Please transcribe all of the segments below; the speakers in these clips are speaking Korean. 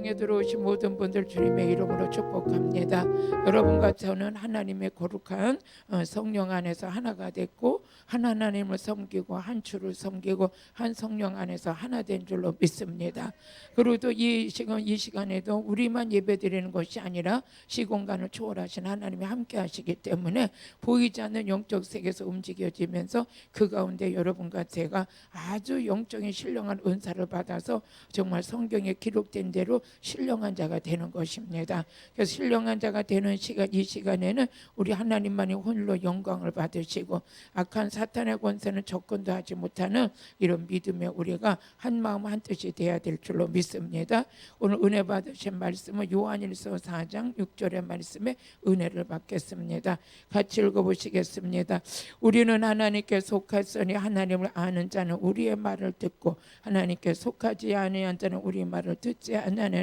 방송에 들어오신 모든 분들 주님의 이름으로 축복합니다. 여러분과 저는 하나님의 거룩한 성령 안에서 하나가 됐고 한 하나님을 섬기고 한 주를 섬기고 한 성령 안에서 하나 된 줄로 믿습니다. 그리고 또 이 시간에도 우리만 예배드리는 것이 아니라 시공간을 초월하신 하나님이 함께 하시기 때문에 보이지 않는 영적 세계에서 움직여지면서 그 가운데 여러분과 제가 아주 영적인 신령한 은사를 받아서 정말 성경에 기록된 대로 신령한 자가 되는 것입니다. 그래서 신령한 자가 되는 이 시간에는 우리 하나님만이 홀로 영광을 받으시고 악한 사탄의 권세는 접근도 하지 못하는 이런 믿음에 우리가 한 마음 한 뜻이 돼야 될 줄로 믿습니다. 오늘 은혜 받으신 말씀은 요한일서 4장 6절의 말씀에 은혜를 받겠습니다. 같이 읽어보시겠습니다. 우리는 하나님께 속하였으니 하나님을 아는 자는 우리의 말을 듣고 하나님께 속하지 아니한 자는 우리 말을 듣지 아니하니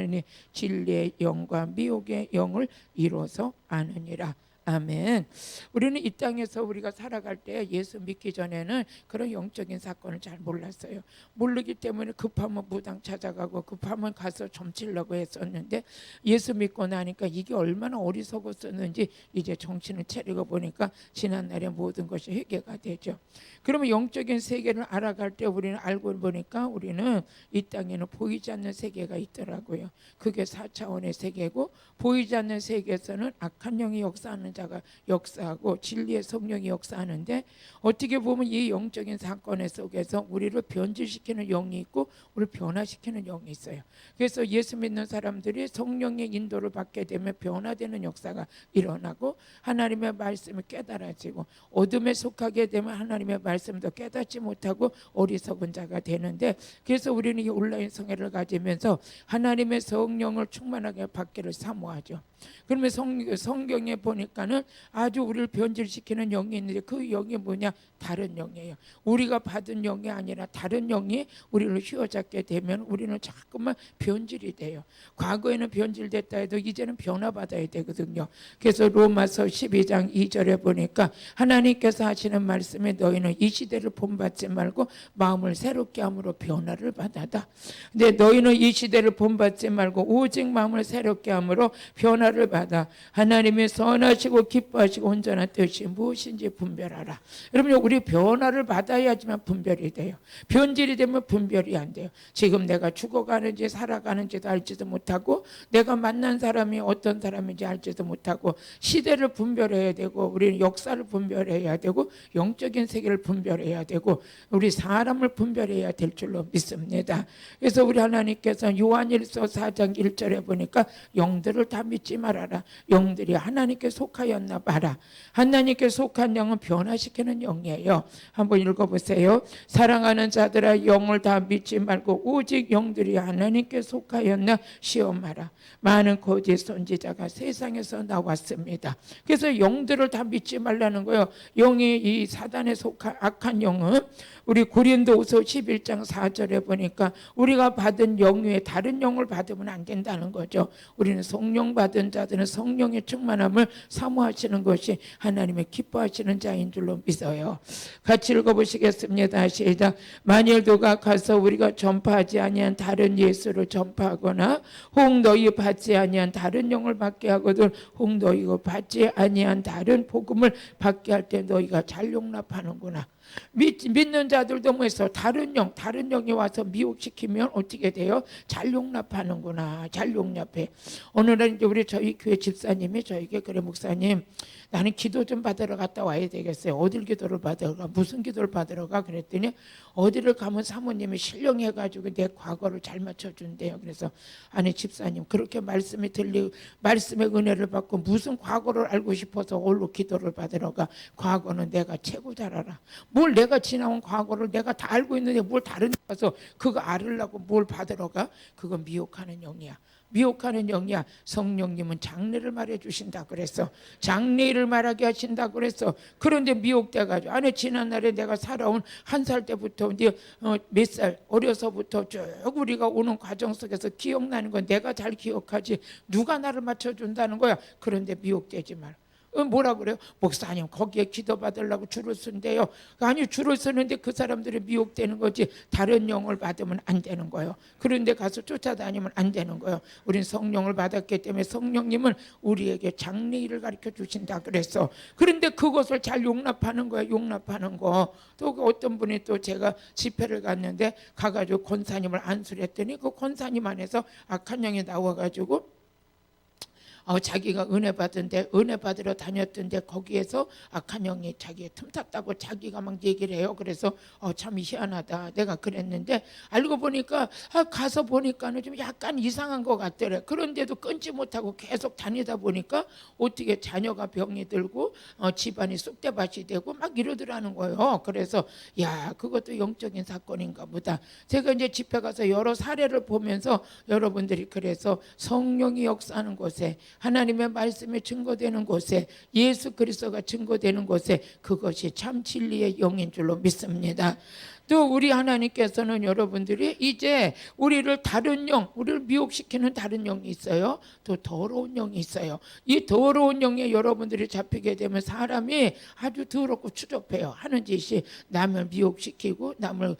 진리의 영과 미혹의 영을 이루어서 아느니라. 아멘. 우리는 이 땅에서 우리가 살아갈 때 예수 믿기 전에는 그런 영적인 사건을 잘 몰랐어요. 모르기 때문에 급하면 무당 찾아가고 급하면 가서 점치려고 했었는데 예수 믿고 나니까 이게 얼마나 어리석었었는지 이제 정신을 차리고 보니까 지난날의 모든 것이 회개가 되죠. 그러면 영적인 세계를 알아갈 때 우리는 알고 보니까 우리는 이 땅에는 보이지 않는 세계가 있더라고요. 그게 4차원의 세계고 보이지 않는 세계에서는 악한 영이 역사하는 자가 역사하고 진리의 성령이 역사하는데 어떻게 보면 이 영적인 사건 속에서 우리를 변질시키는 영이 있고 우리를 변화시키는 영이 있어요. 그래서 예수 믿는 사람들이 성령의 인도를 받게 되면 변화되는 역사가 일어나고 하나님의 말씀을 깨달아지고 어둠에 속하게 되면 하나님의 말씀도 깨닫지 못하고 어리석은 자가 되는데 그래서 우리는 이 온라인 성회를 가지면서 하나님의 성령을 충만하게 받기를 사모하죠. 그러면 성경에 보니까는 아주 우리를 변질시키는 영이 있는데 그 영이 뭐냐? 다른 영이에요. 우리가 받은 영이 아니라 다른 영이 우리를 휘어잡게 되면 우리는 자꾸만 변질이 돼요. 과거에는 변질됐다 해도 이제는 변화받아야 되거든요. 그래서 로마서 12장 2절에 보니까 하나님께서 하시는 말씀에 너희는 이 시대를 본받지 말고 마음을 새롭게 함으로 변화를 받아다. 근데 너희는 이 시대를 본받지 말고 오직 마음을 새롭게 함으로 변화를 받아 하나님의 선하시고 기뻐하시고 온전한 뜻이 무엇인지 분별하라. 여러분 우리 변화를 받아야지만 분별이 돼요. 변질이 되면 분별이 안 돼요. 지금 내가 죽어가는지 살아가는지도 알지도 못하고 내가 만난 사람이 어떤 사람인지 알지도 못하고 시대를 분별해야 되고 우리는 역사를 분별해야 되고 영적인 세계를 분별해야 되고 우리 사람을 분별해야 될 줄로 믿습니다. 그래서 우리 하나님께서 요한일서 4장 1절에 보니까 영들을 다 믿지 말아라. 영들이 하나님께 속하였나 봐라. 하나님께 속한 영은 변화시키는 영이에요. 한번 읽어보세요. 사랑하는 자들아 영을 다 믿지 말고 오직 영들이 하나님께 속하였나 시험하라. 많은 거짓 선지자가 세상에서 나왔습니다. 그래서 영들을 다 믿지 말라는 거예요. 영이 이 사단에 속한 악한 영은 우리 고린도후서 11장 4절에 보니까 우리가 받은 영 외에 다른 영을 받으면 안 된다는 거죠. 우리는 성령 받은 자들은 성령의 충만함을 사모하시는 것이 하나님의 기뻐하시는 자인 줄로 믿어요. 같이 읽어보시겠습니다. 시작. 만일 누가 가서 우리가 전파하지 아니한 다른 예수를 전파하거나 혹 너희 받지 아니한 다른 영을 받게 하거든 혹 너희가 받지 아니한 다른 복음을 받게 할 때 너희가 잘 용납하는구나. 믿는 자들도 뭐해서 다른 영이 와서 미혹시키면 어떻게 돼요? 잘 용납하는구나. 잘 용납해. 오늘은 이제 우리 저희 교회 집사님이 저에게 그래 목사님 나는 기도 좀 받으러 갔다 와야 되겠어요. 어딜 기도를 받으러 가? 무슨 기도를 받으러 가? 그랬더니 어디를 가면 사모님이 신령해가지고 내 과거를 잘 맞춰준대요. 그래서 아니 집사님 그렇게 말씀이 들리고 말씀의 은혜를 받고 무슨 과거를 알고 싶어서 어디로 기도를 받으러 가? 과거는 내가 최고 잘 알아. 뭘 내가 지나온 과거를 내가 다 알고 있는데 뭘 다른 데 가서 그거 알으려고 뭘 받으러 가? 그건 미혹하는 영이야. 미혹하는 영이야. 성령님은 장래를 말해 주신다 그랬어. 장래를 말하게 하신다 그랬어. 그런데 미혹돼가지고 아니 지난날에 내가 살아온 한 살 때부터 몇 살 어려서부터 쭉 우리가 오는 과정 속에서 기억나는 건 내가 잘 기억하지 누가 나를 맞춰준다는 거야. 그런데 미혹되지 말. 뭐라 그래요? 목사님 거기에 기도받으려고 줄을 쓴대요. 아니 줄을 서는데 그 사람들이 미혹되는 거지 다른 영을 받으면 안 되는 거예요. 그런데 가서 쫓아다니면 안 되는 거예요. 우린 성령을 받았기 때문에 성령님은 우리에게 장래일을 가르쳐 주신다 그랬어. 그런데 그것을 잘 용납하는 거예요. 용납하는 거. 또 어떤 분이 또 제가 집회를 갔는데 가가지고 권사님을 안수를 했더니 그 권사님 안에서 악한 영이 나와가지고 자기가 은혜 받으러 다녔던데 거기에서 악한 영이 자기의 틈탔다고 자기가 막 얘기를 해요. 그래서 참 희한하다. 내가 그랬는데 알고 보니까 가서 보니까는 좀 약간 이상한 것 같더래. 그런데도 끊지 못하고 계속 다니다 보니까 어떻게 자녀가 병이 들고 집안이 쑥대밭이 되고 막 이러더라는 거예요. 그래서 야 그것도 영적인 사건인가 보다. 제가 이제 집회 가서 여러 사례를 보면서 여러분들이 그래서 성령이 역사하는 곳에 하나님의 말씀이 증거되는 곳에 예수 그리스도가 증거되는 곳에 그것이 참 진리의 영인 줄로 믿습니다. 또 우리 하나님께서는 여러분들이 이제 우리를 다른 영, 우리를 미혹시키는 다른 영이 있어요. 또 더러운 영이 있어요. 이 더러운 영에 여러분들이 잡히게 되면 사람이 아주 더럽고 추접해요. 하는 짓이 남을 미혹시키고 남을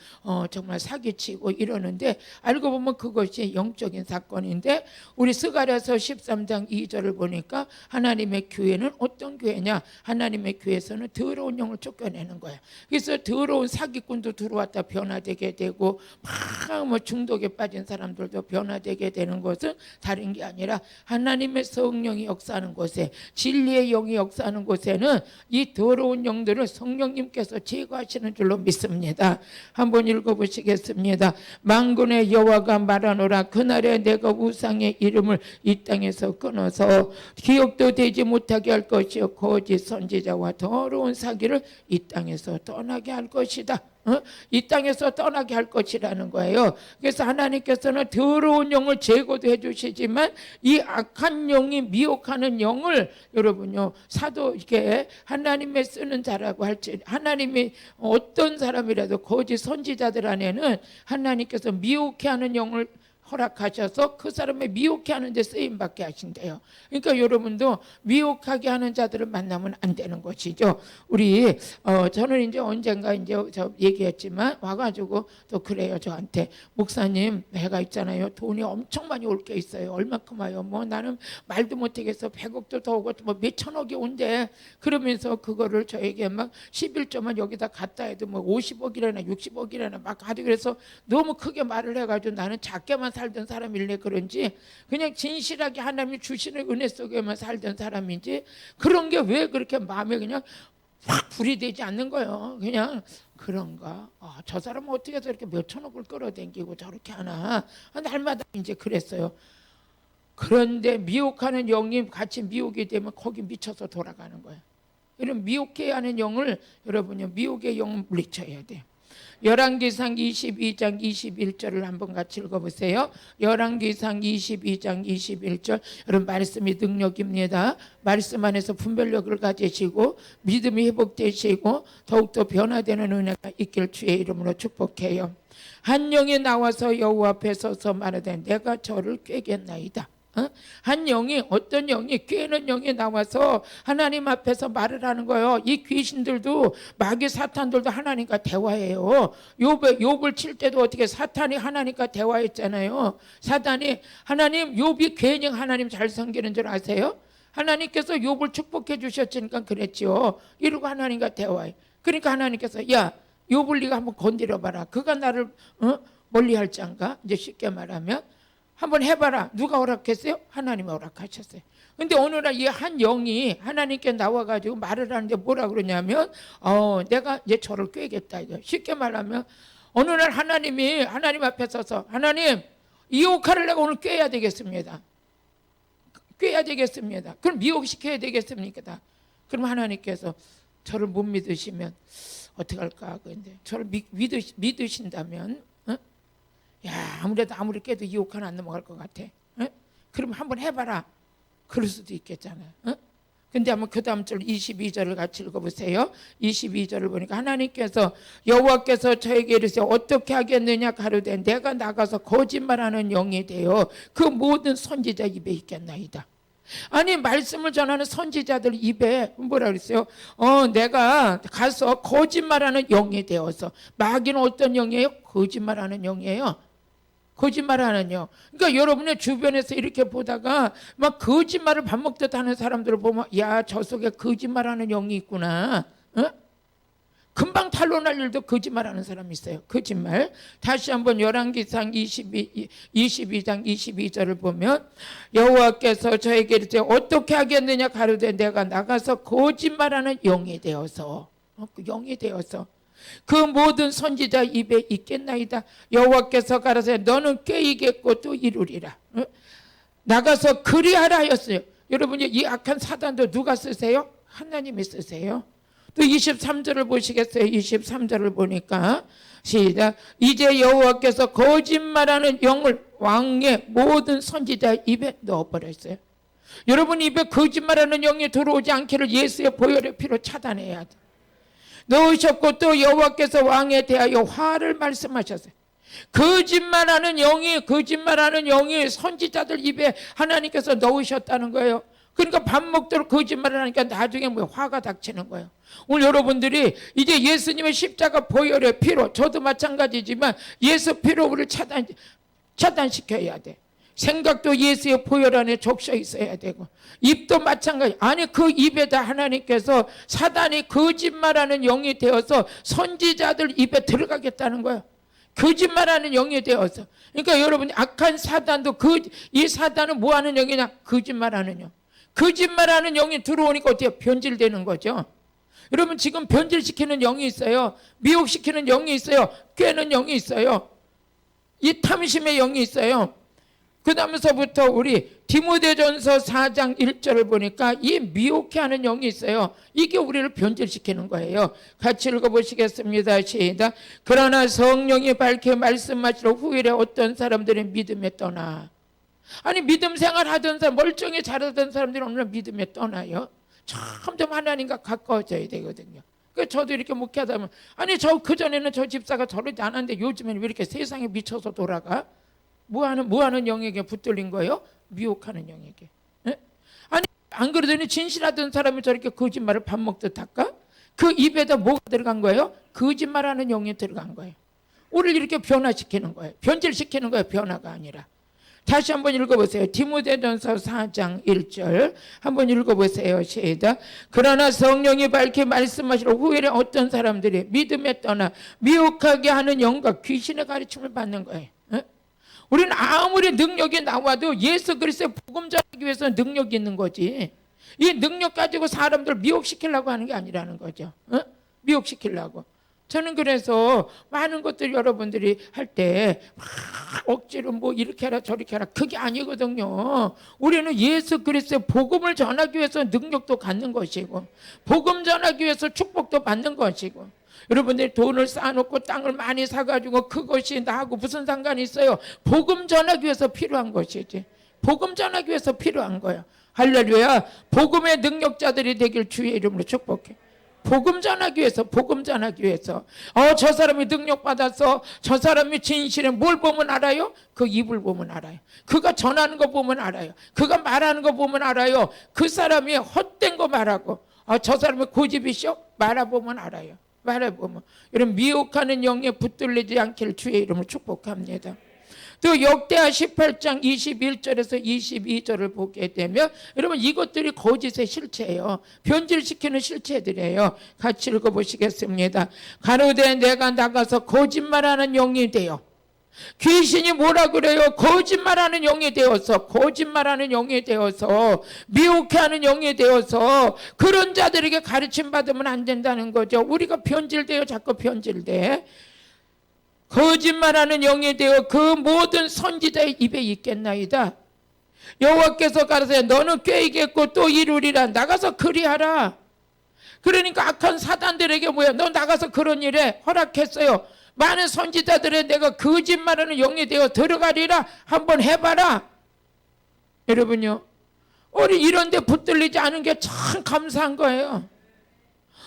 정말 사기치고 이러는데 알고 보면 그것이 영적인 사건인데 우리 스가랴서 13장 2절을 보니까 하나님의 교회는 어떤 교회냐? 하나님의 교회에서는 더러운 영을 쫓겨내는 거예요. 그래서 더러운 사기꾼도 들어왔다 변화되게 되고 막 뭐 중독에 빠진 사람들도 변화되게 되는 것은 다른 게 아니라 하나님의 성령이 역사하는 곳에 진리의 영이 역사하는 곳에는 이 더러운 영들을 성령님께서 제거하시는 줄로 믿습니다. 한번 읽어보시겠습니다. 만군의 여호와가 말하노라 그날에 내가 우상의 이름을 이 땅에서 끊어서 기억도 되지 못하게 할 것이요 거짓 선지자와 더러운 사기를 이 땅에서 떠나게 할 것이다. 이 땅에서 떠나게 할 것이라는 거예요. 그래서 하나님께서는 더러운 영을 제거도 해주시지만 이 악한 영이 미혹하는 영을 여러분요 사도 이게 하나님의 쓰는 자라고 할지 하나님이 어떤 사람이라도 거짓 선지자들 안에는 하나님께서 미혹해 하는 영을 허락하셔서 그 사람의 미혹해 하는 데 쓰임받게 하신대요. 그러니까 여러분도 미혹하게 하는 자들을 만나면 안 되는 것이죠. 우리 저는 이제 언젠가 이제 저 얘기했지만 와가지고 또 그래요. 저한테 목사님 배가 있잖아요. 돈이 엄청 많이 올 게 있어요. 얼마큼 와요? 뭐 나는 말도 못하겠어. 100억도 더 오고 뭐 몇천억이 온대. 그러면서 그거를 저에게 막 11조만 여기다 갖다 해도 뭐 50억이라나 60억이라나 막 하도 그래서 너무 크게 말을 해가지고 나는 작게만 살던 사람일래 그런지 그냥 진실하게 하나님이 주시는 은혜 속에만 살던 사람인지 그런 게 왜 그렇게 마음에 그냥 확 불이 되지 않는 거예요. 그냥 그런가? 저 사람은 어떻게 해서 이렇게 몇천억을 끌어당기고 저렇게 하나? 날마다 이제 그랬어요. 그런데 미혹하는 영이 같이 미혹이 되면 거기 미쳐서 돌아가는 거예요. 이런 미혹해 하는 영을 여러분요 미혹의 영을 물리쳐야 돼요. 열왕기상 22장 21절을 한번 같이 읽어보세요. 열왕기상 22장 21절 여러분 말씀이 능력입니다. 말씀 안에서 분별력을 가지시고 믿음이 회복되시고 더욱더 변화되는 은혜가 있길 주의 이름으로 축복해요. 한 영이 나와서 여호와 앞에 서서 말하되 내가 저를 꾀겠나이다. 한 영이 어떤 영이 꾀는 영이 나와서 하나님 앞에서 말을 하는 거예요. 이 귀신들도 마귀 사탄들도 하나님과 대화해요. 욥을 칠 때도 어떻게 사탄이 하나님과 대화했잖아요. 사탄이 하나님 욥이 괜히 하나님 잘 섬기는 줄 아세요? 하나님께서 욥을 축복해 주셨으니까 그랬죠. 이러고 하나님과 대화해. 그러니까 하나님께서 야 욥을 네가 한번 건드려 봐라. 그가 나를 멀리할 자인가? 이제 쉽게 말하면 한번 해봐라. 누가 허락했어요? 하나님이 허락하셨어요. 근데 어느 날 이 한 영이 하나님께 나와가지고 말을 하는데 뭐라 그러냐면 내가 이제 저를 꾀겠다. 쉽게 말하면 어느 날 하나님 앞에 서서 하나님 이 오카를 내가 오늘 꾀야 되겠습니다. 꾀야 되겠습니다. 그럼 미혹시켜야 되겠습니까? 그럼 하나님께서 저를 못 믿으시면 어떻게 할까? 근데 저를 믿으신다면 야 아무래도 아무리 깨도 이 옥 하나 안 넘어갈 것 같아. 그럼 한번 해봐라. 그럴 수도 있겠잖아요. 근데 한번 그 다음 절 22절을 같이 읽어보세요. 22절을 보니까 하나님께서 여호와께서 저에게 이르시되 어떻게 하겠느냐 가로되 내가 나가서 거짓말하는 영이 되어 그 모든 선지자 입에 있겠나이다. 아니 말씀을 전하는 선지자들 입에 뭐라 그랬어요? 내가 가서 거짓말하는 영이 되어서. 마귀는 어떤 영이에요? 거짓말하는 영이에요. 거짓말하는 영. 그러니까 여러분의 주변에서 이렇게 보다가 막 거짓말을 밥 먹듯 하는 사람들을 보면 야, 저 속에 거짓말하는 영이 있구나. 금방 탄로날 일도 거짓말하는 사람이 있어요. 거짓말. 다시 한번 열왕기상 22장 22절을 보면 여호와께서 저에게 이르되 어떻게 하겠느냐 가로되 내가 나가서 거짓말하는 영이 되어서 그 영이 되어서 그 모든 선지자 입에 있겠나이다. 여호와께서 가라사대 너는 꾀이겠고 또 이루리라. 나가서 그리하라 하였어요. 여러분 이 악한 사단도 누가 쓰세요? 하나님이 쓰세요. 또 23절을 보시겠어요? 23절을 보니까 시작. 이제 여호와께서 거짓말하는 영을 왕의 모든 선지자 입에 넣어버렸어요. 여러분 입에 거짓말하는 영이 들어오지 않기를 예수의 보혈의 피로 차단해야 돼. 넣으셨고 또 여호와께서 왕에 대하여 화를 말씀하셨어요. 거짓말하는 영이 선지자들 입에 하나님께서 넣으셨다는 거예요. 그러니까 밥 먹도록 거짓말을 하니까 나중에 화가 닥치는 거예요. 오늘 여러분들이 이제 예수님의 십자가 보혈의 피로, 저도 마찬가지지만 예수 피로 우리를 차단시켜야 돼. 생각도 예수의 보혈 안에 적셔 있어야 되고, 입도 마찬가지. 아니 그 입에다 하나님께서 사단이 거짓말하는 영이 되어서 선지자들 입에 들어가겠다는 거예요. 거짓말하는 영이 되어서. 그러니까 여러분 악한 사단도 이 사단은 뭐 하는 영이냐? 거짓말하는 영. 거짓말하는 영이 들어오니까 어때요? 변질되는 거죠. 여러분 지금 변질시키는 영이 있어요. 미혹시키는 영이 있어요. 꾀는 영이 있어요. 이 탐심의 영이 있어요. 그 다음서부터 우리 디모데전서 4장 1절을 보니까 이 미혹해 하는 영이 있어요. 이게 우리를 변질시키는 거예요. 같이 읽어보시겠습니다. 시작. 그러나 성령이 밝게 말씀하시러 후일에 어떤 사람들은 믿음에 떠나. 아니 믿음 생활 하던 사람, 멀쩡히 잘하던 사람들이 오늘 믿음에 떠나요. 점점 하나님과 가까워져야 되거든요. 그 저도 이렇게 목회하다 보면 아니 저 그전에는 저 집사가 저러지 않았는데 요즘에는 왜 이렇게 세상에 미쳐서 돌아가? 뭐 하는 영에게 붙들린 거예요? 미혹하는 영에게. 에? 아니 안 그러더니 진실하던 사람이 저렇게 거짓말을 밥 먹듯 할까? 그 입에다 뭐가 들어간 거예요? 거짓말하는 영이 들어간 거예요. 우리를 이렇게 변화시키는 거예요. 변질시키는 거예요. 변화가 아니라. 다시 한번 읽어보세요. 디모데전서 4장 1절 한번 읽어보세요. 시작. 그러나 성령이 밝게 말씀하시러 후일에 어떤 사람들이 믿음에 떠나 미혹하게 하는 영과 귀신의 가르침을 받는 거예요. 우리는 아무리 능력이 나와도 예수 그리스도의 복음 전하기 위해서 능력이 있는 거지. 이 능력 가지고 사람들 미혹시키려고 하는 게 아니라는 거죠. 미혹시키려고. 저는 그래서 많은 것들 여러분들이 할 때 억지로 뭐 이렇게 해라 저렇게 해라 그게 아니거든요. 우리는 예수 그리스도의 복음을 전하기 위해서 능력도 갖는 것이고 복음 전하기 위해서 축복도 받는 것이고 여러분들이 돈을 쌓아놓고 땅을 많이 사가지고 그것이 나하고 무슨 상관이 있어요. 복음 전하기 위해서 필요한 것이지. 복음 전하기 위해서 필요한 거예요. 할렐루야. 복음의 능력자들이 되길 주의 이름으로 축복해. 복음 전하기 위해서, 복음 전하기 위해서. 저 사람이 능력 받아서 저 사람이 진실에 뭘 보면 알아요? 그 입을 보면 알아요. 그가 전하는 거 보면 알아요. 그가 말하는 거 보면 알아요. 그 사람이 헛된 거 말하고 저 사람이 고집이셔? 말아보면 알아요. 말해보면. 이런 미혹하는 영에 붙들리지 않기를 주의 이름으로 축복합니다. 또 역대하 18장 21절에서 22절을 보게 되면 여러분 이것들이 거짓의 실체예요. 변질시키는 실체들이에요. 같이 읽어보시겠습니다. 가로되 내가 나가서 거짓말하는 영이 되어. 귀신이 뭐라 그래요? 거짓말하는 영이 되어서, 거짓말하는 영이 되어서, 미혹해하는 영이 되어서 그런 자들에게 가르침 받으면 안 된다는 거죠. 우리가 변질돼요. 자꾸 변질돼. 거짓말하는 영이 되어 그 모든 선지자의 입에 있겠나이다. 여호와께서 가라사대 너는 꾀이겠고 또 이루리라. 나가서 그리하라. 그러니까 악한 사단들에게 뭐야? 너 나가서 그런 일에 허락했어요. 많은 선지자들의 내가 거짓말하는 영이 되어 들어가리라. 한번 해봐라. 여러분요, 우리 이런 데 붙들리지 않은 게 참 감사한 거예요.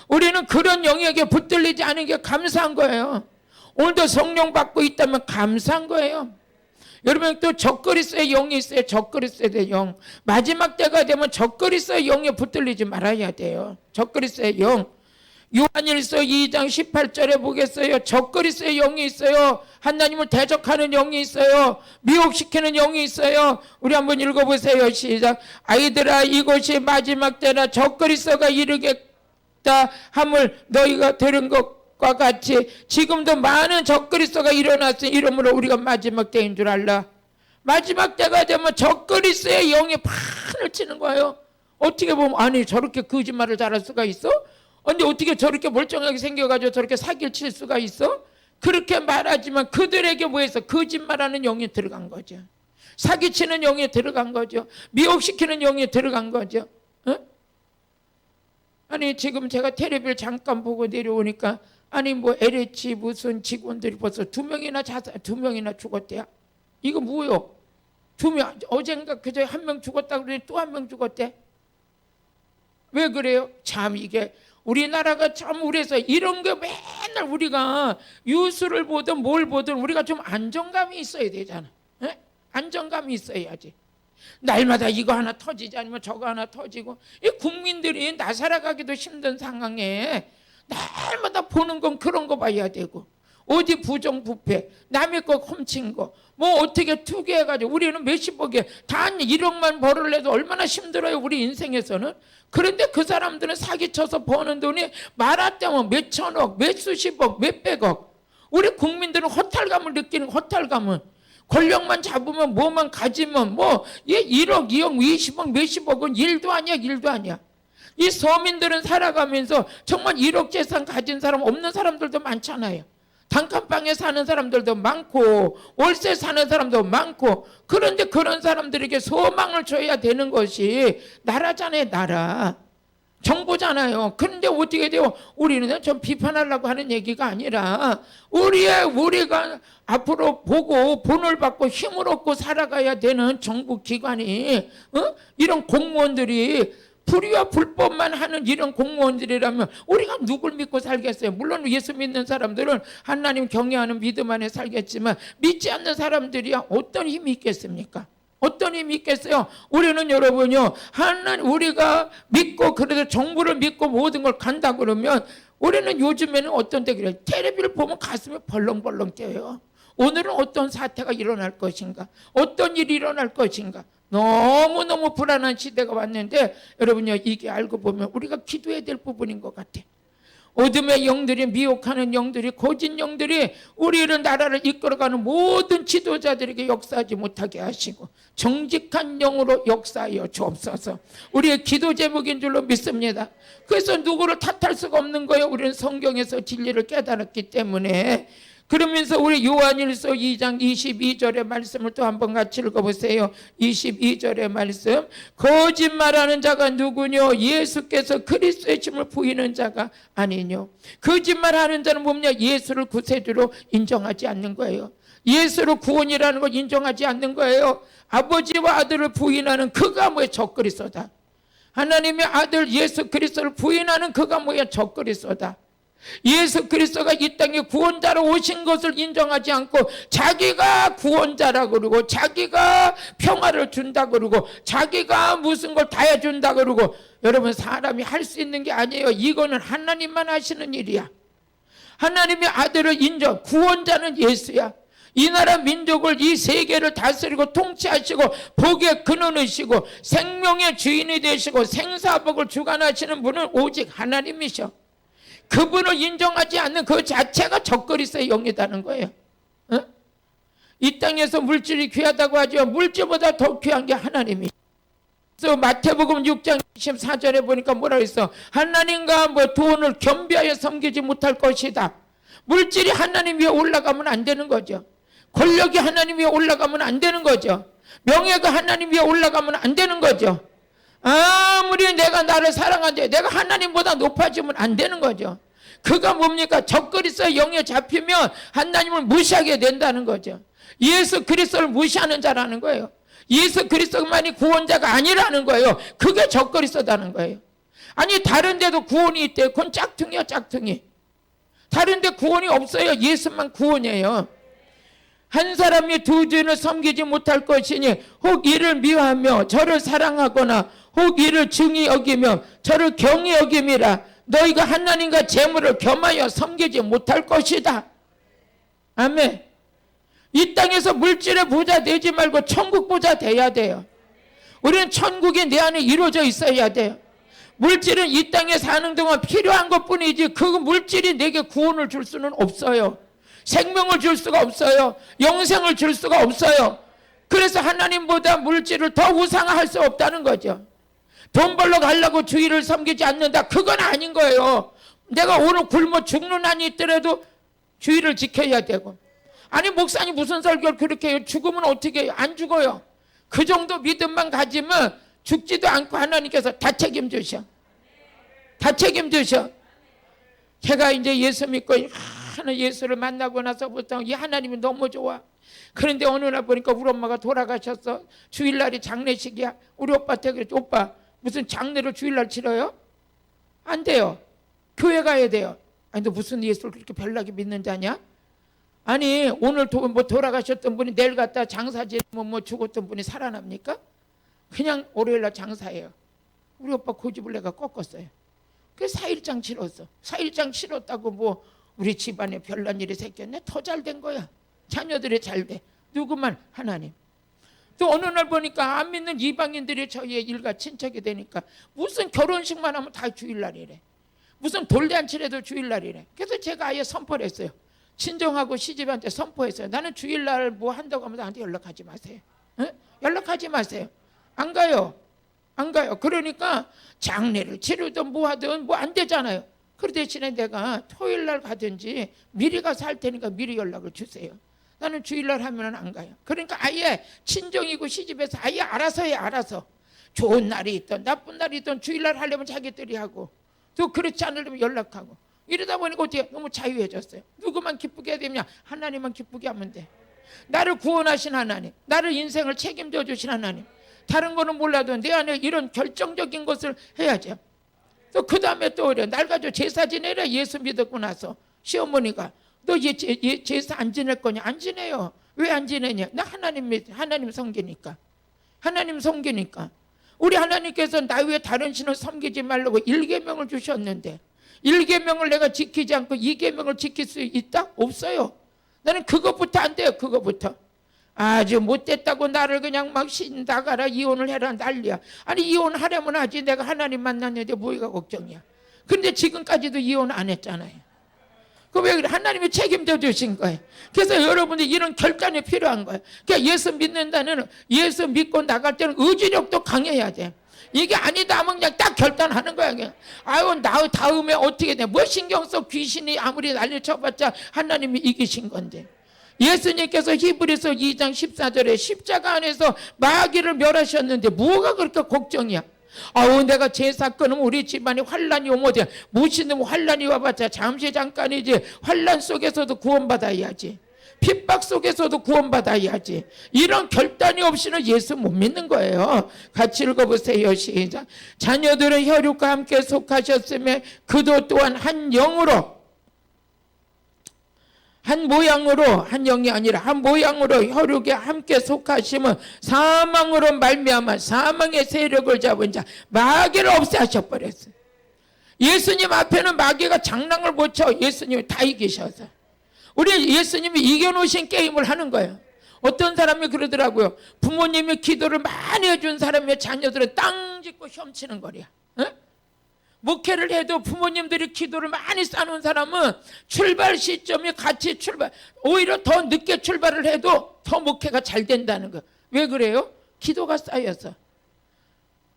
우리는 그런 영에게 붙들리지 않은 게 감사한 거예요. 오늘도 성령 받고 있다면 감사한 거예요. 여러분 또 적그리스도의 영이 있어요. 적그리스도의 영. 마지막 때가 되면 적그리스도의 영에 붙들리지 말아야 돼요. 적그리스도의 영. 요한일서 2장 18절에 보겠어요. 적그리스도의 영이 있어요. 하나님을 대적하는 영이 있어요. 미혹시키는 영이 있어요. 우리 한번 읽어보세요. 시작. 아이들아, 이곳이 마지막 때라. 적그리스도가 이르겠다 함을 너희가 들은 것과 같이 지금도 많은 적그리스도가 일어났으니 이러므로 우리가 마지막 때인 줄 알라. 마지막 때가 되면 적그리스도의 영이 판을 치는 거예요. 어떻게 보면 아니 저렇게 거짓말을 잘할 수가 있어? 근데 어떻게 저렇게 멀쩡하게 생겨가지고 저렇게 사기를 칠 수가 있어? 그렇게 말하지만 그들에게 뭐해서 거짓말하는 영이 들어간 거죠. 사기치는 영이 들어간 거죠. 미혹시키는 영이 들어간 거죠. 어? 아니 지금 제가 텔레비를 잠깐 보고 내려오니까 아니 뭐 LH 무슨 직원들이 벌써 2명이나 죽었대요. 이거 뭐요? 2명 어젠가 그저 1명 죽었다 그러더니 또 1명 죽었대. 왜 그래요? 참 이게 우리나라가 참 우리에서 이런 게 맨날 우리가 뉴스를 보든 뭘 보든 우리가 좀 안정감이 있어야 되잖아. 에? 안정감이 있어야지. 날마다 이거 하나 터지지 아니면 저거 하나 터지고 이 국민들이 나 살아가기도 힘든 상황에 날마다 보는 건 그런 거 봐야 되고 어디 부정부패 남의 거 훔친 거 뭐 어떻게 투기해가지고 우리는 몇십억에 단 1억만 벌을 해도 얼마나 힘들어요 우리 인생에서는. 그런데 그 사람들은 사기쳐서 버는 돈이 말하자면 몇천억 몇수십억 몇백억. 우리 국민들은 허탈감을 느끼는 허탈감은 권력만 잡으면 뭐만 가지면 뭐 1억 2억 20억 몇십억은 일도 아니야 일도 아니야. 이 서민들은 살아가면서 정말 1억 재산 가진 사람 없는 사람들도 많잖아요. 단칸방에 사는 사람들도 많고 월세 사는 사람도 많고. 그런데 그런 사람들에게 소망을 줘야 되는 것이 나라잖아요. 나라 정부잖아요. 그런데 어떻게 돼요? 우리는 좀 비판하려고 하는 얘기가 아니라 우리가 앞으로 보고 본을 받고 힘을 얻고 살아가야 되는 정부 기관이 이런 공무원들이 불의와 불법만 하는 이런 공무원들이라면 우리가 누굴 믿고 살겠어요? 물론 예수 믿는 사람들은 하나님 경외하는 믿음 안에 살겠지만 믿지 않는 사람들이야 어떤 힘이 있겠습니까? 어떤 힘이 있겠어요? 우리는 여러분요 하나님 우리가 믿고 그래도 정부를 믿고 모든 걸 간다 그러면 우리는 요즘에는 어떤 때 그래요? 텔레비를 보면 가슴이 벌렁벌렁 뛰어요. 오늘은 어떤 사태가 일어날 것인가? 어떤 일이 일어날 것인가? 너무너무 불안한 시대가 왔는데 여러분요 이게 알고 보면 우리가 기도해야 될 부분인 것 같아. 어둠의 영들이 미혹하는 영들이 거짓 영들이 우리를 나라를 이끌어가는 모든 지도자들에게 역사하지 못하게 하시고 정직한 영으로 역사하여 주옵소서. 우리의 기도 제목인 줄로 믿습니다. 그래서 누구를 탓할 수가 없는 거예요. 우리는 성경에서 진리를 깨달았기 때문에. 그러면서 우리 요한일서 2장 22절의 말씀을 또 한번 같이 읽어보세요. 22절의 말씀. 거짓말하는 자가 누구뇨? 예수께서 그리스도의 심을 부인하는 자가 아니뇨. 거짓말하는 자는 뭐냐? 예수를 구세주로 인정하지 않는 거예요. 예수를 구원이라는 걸 인정하지 않는 거예요. 아버지와 아들을 부인하는 그가 뭐야? 적그리스도다. 하나님의 아들 예수 그리스도를 부인하는 그가 뭐야? 적그리스도다. 예수 그리스도가 이 땅에 구원자로 오신 것을 인정하지 않고 자기가 구원자라 그러고 자기가 평화를 준다 그러고 자기가 무슨 걸 다 해준다 그러고. 여러분 사람이 할 수 있는 게 아니에요. 이거는 하나님만 하시는 일이야. 하나님의 아들을 인정, 구원자는 예수야. 이 나라 민족을 이 세계를 다스리고 통치하시고 복의 근원이시고 생명의 주인이 되시고 생사복을 주관하시는 분은 오직 하나님이셔. 그분을 인정하지 않는 그 자체가 적그리스도의 영이라는 거예요. 이 땅에서 물질이 귀하다고 하죠. 물질보다 더 귀한 게 하나님이. 그래서 마태복음 6장 24절에 보니까 뭐라고 했어? 하나님과 뭐 돈을 겸비하여 섬기지 못할 것이다. 물질이 하나님 위에 올라가면 안 되는 거죠. 권력이 하나님 위에 올라가면 안 되는 거죠. 명예가 하나님 위에 올라가면 안 되는 거죠. 아무리 내가 나를 사랑하는데 내가 하나님보다 높아지면 안 되는 거죠. 그가 뭡니까? 적그리스도의 영에 잡히면 하나님을 무시하게 된다는 거죠. 예수 그리스도를 무시하는 자라는 거예요. 예수 그리스도만이 구원자가 아니라는 거예요. 그게 적그리스도라는 거예요. 아니 다른 데도 구원이 있대. 그건 짝퉁이야 짝퉁이. 다른 데 구원이 없어요. 예수만 구원이에요. 한 사람이 두 주인을 섬기지 못할 것이니 혹 이를 미워하며 저를 사랑하거나 혹 이를 중히 여기며 저를 경히 여김이라. 너희가 하나님과 재물을 겸하여 섬기지 못할 것이다. 아멘. 이 땅에서 물질의 부자 되지 말고 천국 부자 돼야 돼요. 우리는 천국이 내 안에 이루어져 있어야 돼요. 물질은 이 땅에 사는 동안 필요한 것뿐이지 그 물질이 내게 구원을 줄 수는 없어요. 생명을 줄 수가 없어요. 영생을 줄 수가 없어요. 그래서 하나님보다 물질을 더 우상화할 수 없다는 거죠. 돈 벌러 가려고 주의를 섬기지 않는다. 그건 아닌 거예요. 내가 오늘 굶어 죽는 한이 있더라도 주의를 지켜야 되고. 아니 목사님 무슨 설교를 그렇게 해요? 죽으면 어떻게 해요? 안 죽어요. 그 정도 믿음만 가지면 죽지도 않고 하나님께서 다 책임지셔. 다 책임지셔. 제가 이제 예수 믿고 하나 예수를 만나고 나서부터 이 하나님이 너무 좋아. 그런데 어느 날 보니까 우리 엄마가 돌아가셨어. 주일날이 장례식이야. 우리 오빠한테 그랬지. 오빠 무슨 장례를 주일날 치러요? 안 돼요. 교회 가야 돼요. 아니 너 무슨 예수를 그렇게 별나게 믿는 자냐? 아니 오늘 뭐 돌아가셨던 분이 내일 갔다 장사 지으면 뭐 죽었던 분이 살아납니까? 그냥 월요일날 장사해요. 우리 오빠 고집을 내가 꺾었어요. 그래서 4일장 치렀어. 4일장 치렀다고 뭐 우리 집안에 별난 일이 생겼네? 더 잘 된 거야. 자녀들이 잘 돼. 누구만? 하나님. 또 어느 날 보니까 안 믿는 이방인들이 저희의 일가 친척이 되니까 무슨 결혼식만 하면 다 주일날이래. 무슨 돌잔치라도 주일날이래. 그래서 제가 아예 선포를 했어요. 친정하고 시집한테 선포했어요. 나는 주일날 뭐 한다고 하면 나한테 연락하지 마세요. 응? 연락하지 마세요. 안 가요. 안 가요. 그러니까 장례를 치르든 뭐 하든 뭐 안 되잖아요. 그 대신에 내가 토요일날 가든지 미리 가서 할 테니까 미리 연락을 주세요. 나는 주일날 하면 안 가요. 그러니까 아예 친정이고 시집에서 아예 알아서 해. 알아서. 좋은 날이 있든 나쁜 날이 있든 주일날 하려면 자기들이 하고 또 그렇지 않으려면 연락하고 이러다 보니까 어떻게 너무 자유해졌어요. 누구만 기쁘게 해야 되냐? 하나님만 기쁘게 하면 돼. 나를 구원하신 하나님, 나를 인생을 책임져 주신 하나님. 다른 거는 몰라도 내 안에 이런 결정적인 것을 해야죠. 또 그 다음에 또 그래. 날 가지고 제사 지내라. 예수 믿었고 나서 시어머니가 너 제사 안 지낼 거냐? 안 지내요. 왜 안 지내냐? 나 하나님 섬기니까. 하나님 섬기니까. 우리 하나님께서 나 외에 다른 신을 섬기지 말라고 1계명을 주셨는데 1계명을 내가 지키지 않고 2계명을 지킬 수 있다? 없어요. 나는 그것부터 안 돼요. 그것부터. 아주 못됐다고 나를 그냥 막 나가라 이혼을 해라 난리야. 아니 이혼하려면 하지. 내가 하나님 만났는데 뭐가 걱정이야. 근데 지금까지도 이혼 안 했잖아요. 그 왜 그래? 하나님이 책임져 주신 거예요. 그래서 여러분들 이런 결단이 필요한 거예요. 그러니까 예수 믿는다는 예수 믿고 나갈 때는 의지력도 강해야 돼. 이게 아니다 하면 그냥 딱 결단하는 거야. 그냥. 아유 나 다음에 어떻게 돼? 뭐 신경 써. 귀신이 아무리 난리 쳐봤자 하나님이 이기신 건데. 예수님께서 히브리서 2장 14절에 십자가 안에서 마귀를 멸하셨는데 뭐가 그렇게 걱정이야? 아우 내가 제사 끊으면 우리 집안에 환란이 오면 무신은 환란이 와봤자 잠시 잠깐이지. 환란 속에서도 구원받아야지. 핍박 속에서도 구원받아야지. 이런 결단이 없이는 예수 못 믿는 거예요. 같이 읽어보세요. 시작. 자녀들은 혈육과 함께 속하셨으며 그도 또한 한 영으로 한 모양으로 한 영이 아니라 한 모양으로 혈육에 함께 속하심은 사망으로 말미암아 사망의 세력을 잡은 자 마귀를 없애하셔버렸어요. 예수님 앞에는 마귀가 장난을 못 쳐. 예수님이 다 이기셔서. 우리 예수님이 이겨놓으신 게임을 하는 거예요. 어떤 사람이 그러더라고요. 부모님이 기도를 많이 해준 사람의 자녀들은 땅 짚고 혐치는 거야. 응? 목회를 해도 부모님들이 기도를 많이 쌓는 사람은 출발 시점이 같이 오히려 더 늦게 출발을 해도 더 목회가 잘 된다는 거. 왜 그래요? 기도가 쌓여서.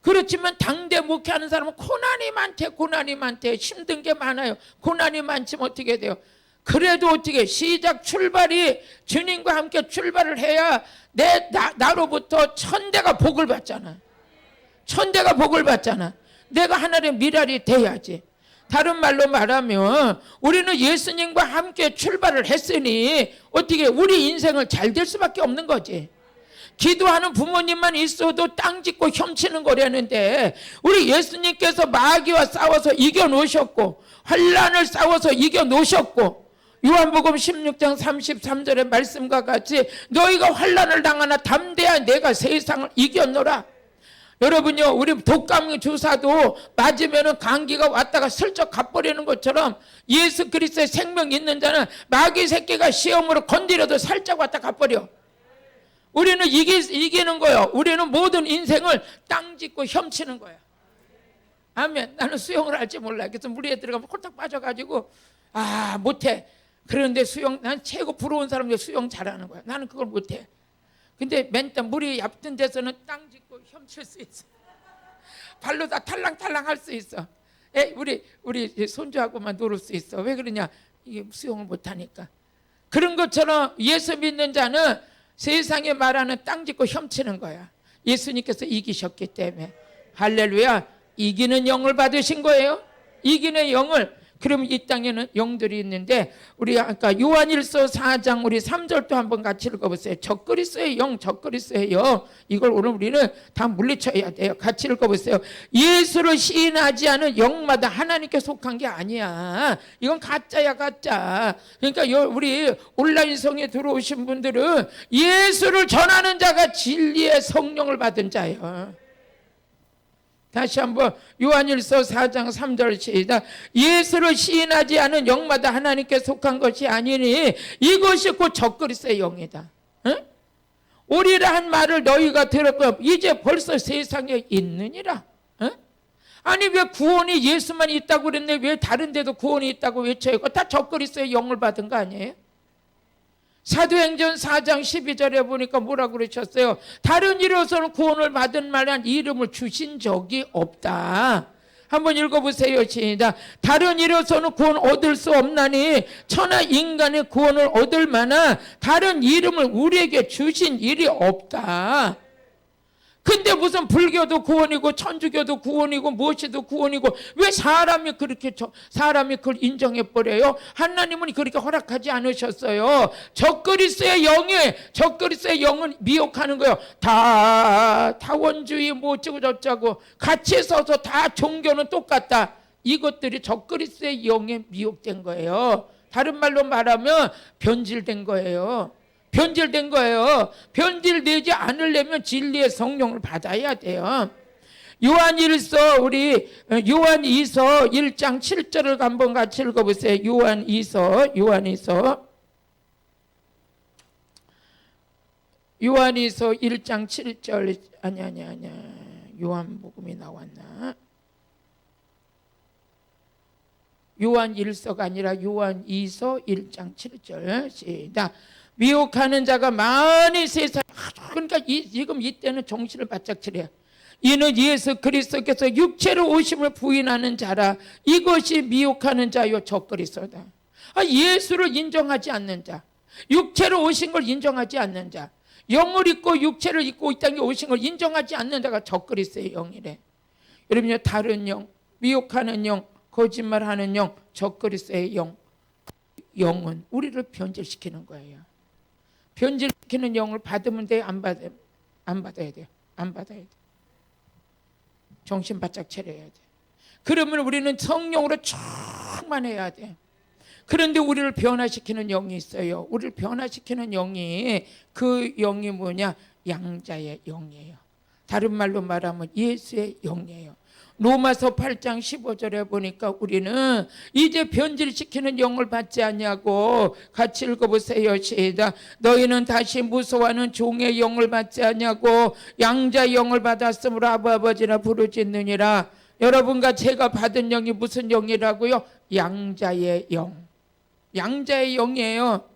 그렇지만 당대 목회하는 사람은 고난이 많대. 힘든 게 많아요. 고난이 많지면 어떻게 돼요? 그래도 어떻게 시작 출발이 주님과 함께 출발을 해야 나로부터 천대가 복을 받잖아. 천대가 복을 받잖아. 내가 하나님의 미랄이 돼야지. 다른 말로 말하면 우리는 예수님과 함께 출발을 했으니 어떻게 우리 인생을 잘 될 수밖에 없는 거지. 기도하는 부모님만 있어도 땅 짚고 혐치는 거라는데 우리 예수님께서 마귀와 싸워서 이겨놓으셨고 환란을 싸워서 이겨놓으셨고 요한복음 16장 33절의 말씀과 같이 너희가 환난을 당하나 담대하 내가 세상을 이겼노라. 여러분요, 우리 독감 주사도 맞으면 감기가 왔다가 슬쩍 가버리는 것처럼 예수 그리스도의 생명 있는 자는 마귀 새끼가 시험으로 건드려도 살짝 왔다 가버려. 우리는 이기는 거예요. 우리는 모든 인생을 땅 짚고 헤엄치는 거야. 아멘. 나는 수영을 할지 몰라. 그래서 물에 들어가면 홀딱 빠져가지고 못해. 그런데 난 최고 부러운 사람들 수영 잘하는 거야. 나는 그걸 못해. 근데 맨땅 물이 얕은 데서는 땅 짚고 헤엄칠 수 있어. 발로 다 탈랑탈랑 할 수 있어. 우리 손주하고만 놀을 수 있어. 왜 그러냐? 이게 수영을 못하니까. 그런 것처럼 예수 믿는 자는 세상에 말하는 땅 짚고 헤엄치는 거야. 예수님께서 이기셨기 때문에. 할렐루야. 이기는 영을 받으신 거예요. 이기는 영을. 그럼 이 땅에는 영들이 있는데 우리 아까 요한일서 4장 우리 3절도 한번 같이 읽어보세요. 적그리스도의 영, 적그리스도의 영. 이걸 오늘 우리는 다 물리쳐야 돼요. 같이 읽어보세요. 예수를 시인하지 않은 영마다 하나님께 속한 게 아니야. 이건 가짜야, 가짜. 그러니까 우리 온라인성에 들어오신 분들은 예수를 전하는 자가 진리의 성령을 받은 자예요. 다시 한번 요한일서 4장 3절 시작. 예수를 시인하지 않은 영마다 하나님께 속한 것이 아니니 이것이 곧 적그리스도의 영이다. 응? 오리라 한 말을 너희가 들었고 이제 벌써 세상에 있느니라. 응? 아니 왜 구원이 예수만 있다고 그랬네. 왜 다른 데도 구원이 있다고 외쳐요? 다 적그리스도의 영을 받은 거 아니에요? 사도행전 4장 12절에 보니까 뭐라고 그러셨어요? 다른 이로서는 구원을 받은 만한 이름을 주신 적이 없다. 한번 읽어보세요. 시작. 다른 이로서는 구원 얻을 수 없나니 천하 인간의 구원을 얻을 만한 다른 이름을 우리에게 주신 일이 없다. 근데 무슨 불교도 구원이고 천주교도 구원이고 무엇이도 구원이고 왜 사람이 그걸 인정해버려요? 하나님은 그렇게 허락하지 않으셨어요. 적그리스도의 영은 미혹하는 거예요. 다 타원주의 뭐 어쩌고 저쩌고 같이 서서 다 종교는 똑같다. 이것들이 적그리스도의 영에 미혹된 거예요. 다른 말로 말하면 변질된 거예요. 변질되지 않으려면 진리의 성령을 받아야 돼요. 요한이서 1장 7절을 한번 같이 읽어보세요. 요한이서 1장 7절 아니야. 요한복음이 나왔나? 요한일서가 아니라 요한이서 1장 7절 시작. 미혹하는 자가 많이 세상에. 그러니까 지금 이때는 정신을 바짝 차려야. 이는 예수 그리스도께서 육체로 오심을 부인하는 자라. 이것이 미혹하는 자요 적그리스도다. 예수를 인정하지 않는 자, 육체로 오신 걸 인정하지 않는 자, 영을 입고 육체를 입고 이 땅에 오신 걸 인정하지 않는 자가 적그리스도의 영이래. 여러분요, 다른 영, 미혹하는 영, 거짓말하는 영, 적그리스도의 영은 우리를 변질시키는 거예요. 변질시키는 영을 받으면 돼요? 안 받아야 돼요? 안 받아야 돼요. 정신 바짝 차려야 돼. 그러면 우리는 성령으로 충만해야 돼. 그런데 우리를 변화시키는 영이 있어요. 우리를 변화시키는 영이, 그 영이 뭐냐? 양자의 영이에요. 다른 말로 말하면 예수의 영이에요. 로마서 8장 15절에 보니까 우리는 이제 변질시키는 영을 받지 않냐고. 같이 읽어보세요. 시작. 너희는 다시 무서워하는 종의 영을 받지 않냐고 양자의 영을 받았으므로 아버지라 부르짖느니라. 여러분과 제가 받은 영이 무슨 영이라고요? 양자의 영. 양자의 영이에요.